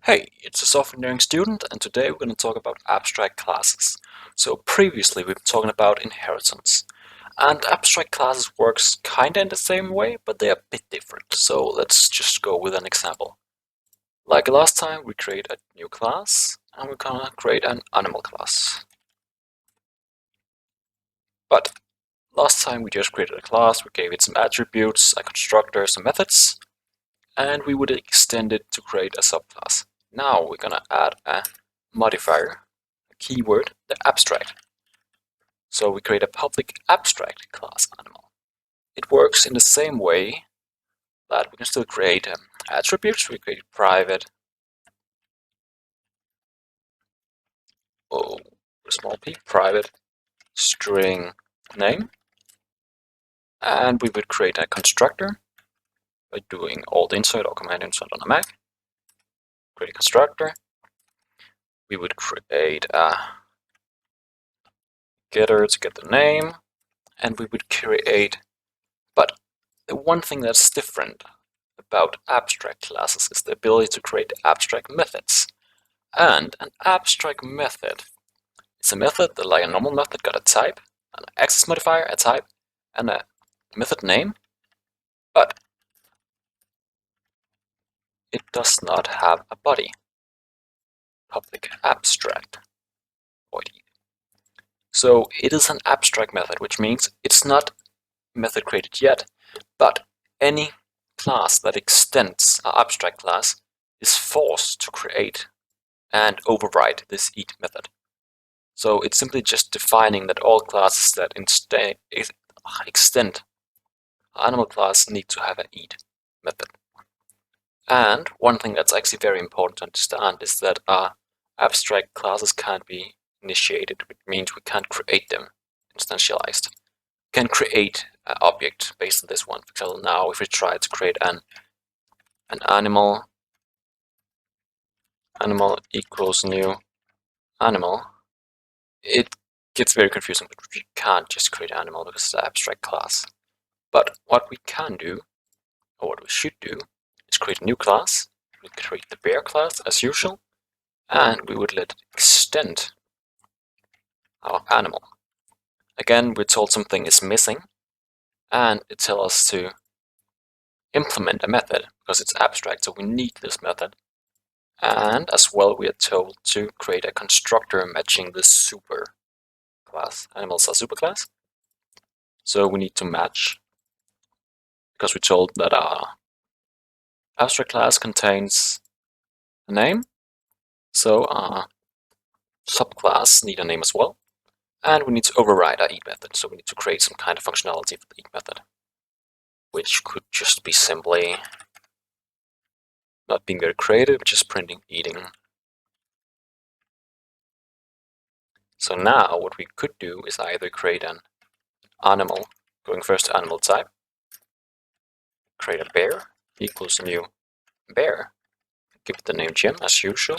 Hey, it's a software engineering student, and today we're going to talk about abstract classes. So previously we've been talking about inheritance, and abstract classes works kinda in the same way, but they are a bit different. So let's just go with an example. Like last time, we create a new class, and we're gonna create an animal class. But last time we just created a class, we gave it some attributes, a constructor, some methods, and we would extend it to create a subclass. Now we're gonna add a modifier, a keyword, the abstract. So we create a public abstract class animal. It works in the same way that we can still create attributes. We create private, small p, private string name, and we would create a constructor by doing alt insert or command insert on a Mac. Create a constructor. We would create a getter to get the name, and we would create, but the one thing that's different about abstract classes is the ability to create abstract methods. And an abstract method is a method that, like a normal method, got a type, an access modifier, a type, and a method name, but it does not have a body. Public abstract body. So it is an abstract method, which means it's not method created yet, but any class that extends an abstract class is forced to create and override this eat method. So it's simply just defining that all classes that extend animal class need to have an eat method. And one thing that's actually very important to understand is that abstract classes can't be initiated, which means we can't create them instantialized. We can create an object based on this one. For example, now if we try to create an animal equals new animal, it gets very confusing, but we can't just create an animal because it's an abstract class. But what we can do, or what we should do, is create a new class. We create the bear class as usual, and we would let it extend our animal. Again, we're told something is missing, and it tells us to implement a method because it's abstract, so we need this method. And as well, we are told to create a constructor matching the super class. Animals are superclass, so we need to match because we're told that our abstract class contains a name, so our subclass need a name as well. And we need to override our eat method, so we need to create some kind of functionality for the eat method, which could just be simply not being very creative, just printing eating. So now what we could do is either create an animal, going first to animal type, create a bear equals new bear, give it the name Jim as usual.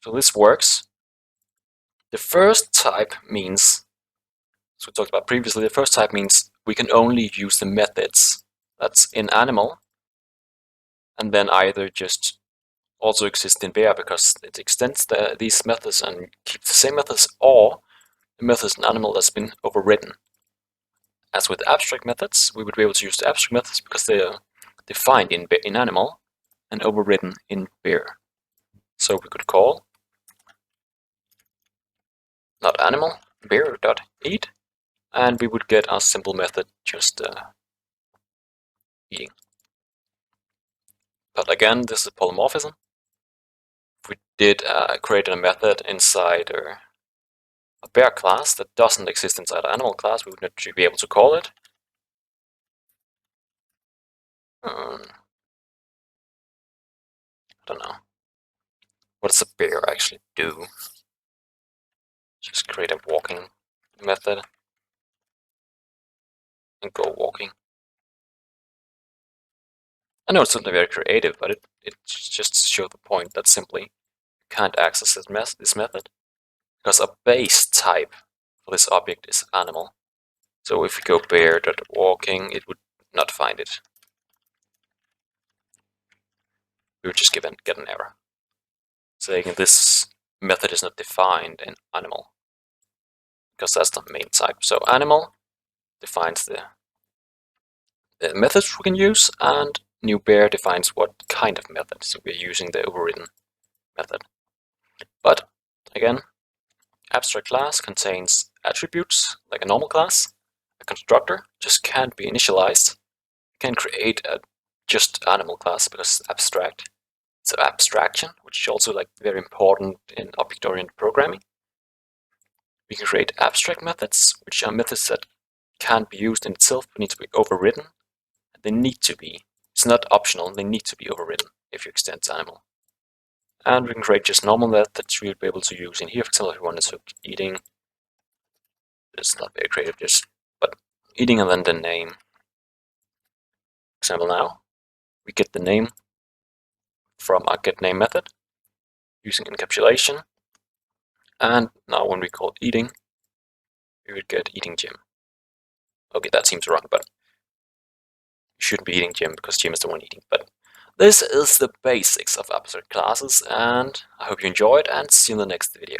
So this works. The first type means, as we talked about previously, the first type means we can only use the methods that's in animal, and then either just also exist in bear because it extends these methods and keeps the same methods, or the methods in animal that's been overridden. As with abstract methods, we would be able to use the abstract methods because they are defined in animal and overridden in bear. So we could call not animal bear.eat, and we would get our simple method just eating. But again, this is a polymorphism. If we did create a method inside a bear class that doesn't exist inside an animal class, we would not be able to call it. I don't know. What does a bear actually do? Just create a walking method and go walking. I know it's something very creative, but it just shows the point that simply you can't access this method because a base type for this object is animal. So if we go bear.walking, it would not find it. we would just get an error saying this method is not defined in animal, because that's the main type. So animal defines the methods we can use, and new bear defines what kind of method. So we're using the overridden method. But again, abstract class contains attributes like a normal class. A constructor just can't be initialized. You can create a just animal class because it's abstract. So abstraction, which is also like very important in object-oriented programming. We can create abstract methods, which are methods that can't be used in itself, but need to be overridden. They need to be. It's not optional, they need to be overridden if you extend to animal. And we can create just normal methods we'll be able to use in here. For example, if we wanted to eating, it's not very creative, but eating and then the name. For example, now we get the name from our getName method using encapsulation. And now when we call eating, we would get eating gym. Okay, that seems wrong, but you shouldn't be eating Jim because Jim is the one eating. But this is the basics of abstract classes, and I hope you enjoyed, and see you in the next video.